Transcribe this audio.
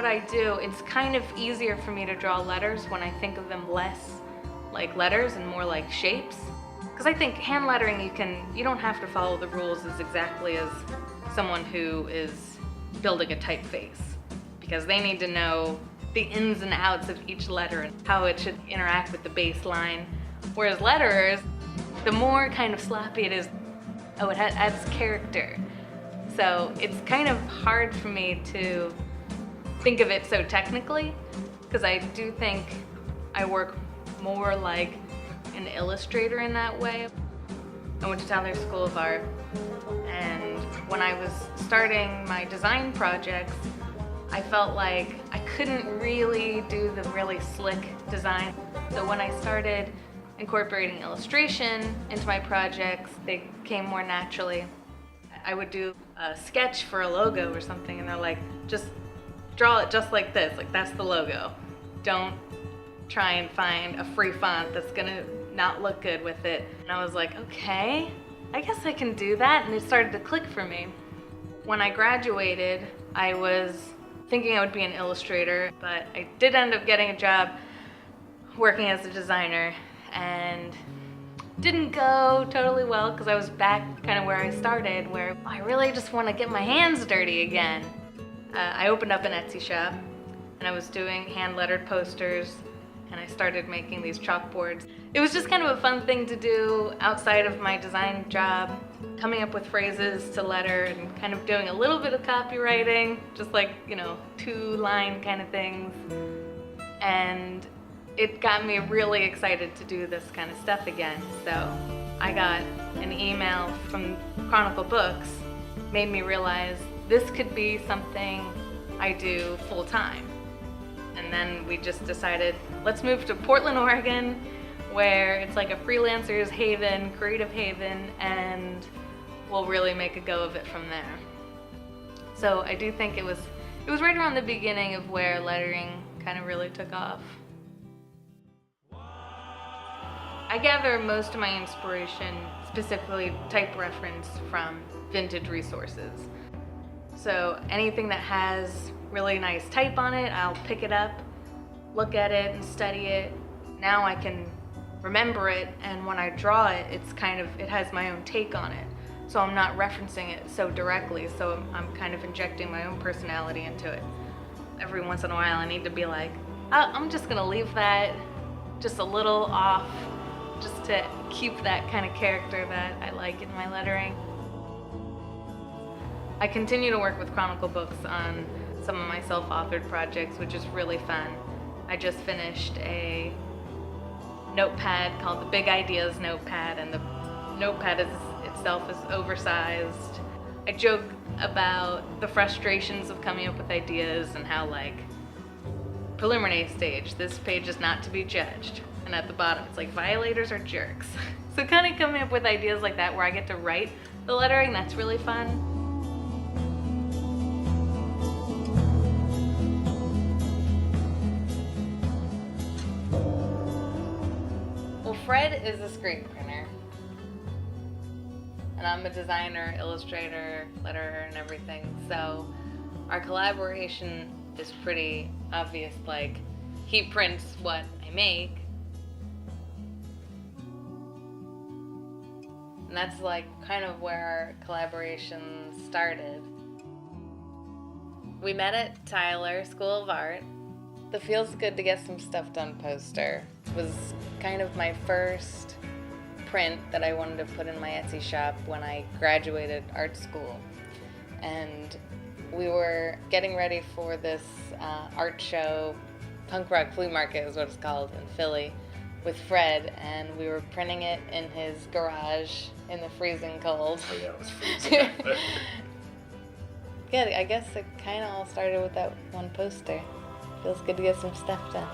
what I do, it's kind of easier for me to draw letters when I think of them less like letters and more like shapes. Because I think hand lettering, you don't have to follow the rules as exactly as someone who is building a typeface, because they need to know the ins and outs of each letter and how it should interact with the baseline. Whereas letterers, the more kind of sloppy it is, it adds character. So it's kind of hard for me to think of it so technically, because I do think I work more like an illustrator in that way. I went to Tyler School of Art, and when I was starting my design projects, I felt like I couldn't really do the really slick design. So when I started incorporating illustration into my projects, they came more naturally. I would do a sketch for a logo or something, and they're like, just draw it just like this, like that's the logo. Don't try and find a free font that's gonna not look good with it. And I was like, okay, I guess I can do that, and it started to click for me. When I graduated, I was thinking I would be an illustrator, but I did end up getting a job working as a designer, and didn't go totally well because I was back kind of where I started, where I really just want to get my hands dirty again. I opened up an Etsy shop, and I was doing hand-lettered posters, and I started making these chalkboards. It was just kind of a fun thing to do outside of my design job, coming up with phrases to letter and kind of doing a little bit of copywriting, just like, two-line kind of things. And it got me really excited to do this kind of stuff again. So I got an email from Chronicle Books, made me realize this could be something I do full-time. And then we just decided, let's move to Portland, Oregon, where it's like a freelancer's haven, creative haven, and we'll really make a go of it from there. So I do think it was right around the beginning of where lettering kind of really took off. I gather most of my inspiration, specifically type reference, from vintage resources. So anything that has really nice type on it, I'll pick it up, look at it and study it. Now I can remember it, and when I draw it, it has my own take on it. So I'm not referencing it so directly, so I'm kind of injecting my own personality into it. Every once in a while I need to be like, I'm just gonna leave that just a little off, just to keep that kind of character that I like in my lettering. I continue to work with Chronicle Books on some of my self-authored projects, which is really fun. I just finished a notepad called the Big Ideas Notepad, and the notepad itself is oversized. I joke about the frustrations of coming up with ideas and how, like, preliminary stage, this page is not to be judged. And at the bottom, it's like, violators are jerks. So kind of coming up with ideas like that where I get to write the lettering, that's really fun. Well, Fred is a screen printer, and I'm a designer, illustrator, letterer, and everything. So our collaboration is pretty obvious. Like, he prints what I make, and that's like kind of where our collaboration started. We met at Tyler School of Art. The Feels Good to Get Some Stuff Done poster was kind of my first print that I wanted to put in my Etsy shop when I graduated art school. And we were getting ready for this art show, punk rock flea market is what it's called, in Philly, with Fred, and we were printing it in his garage in the freezing cold. Oh yeah, it was freezing. Yeah, I guess it kind of all started with that one poster. Feels good to get some stuff done.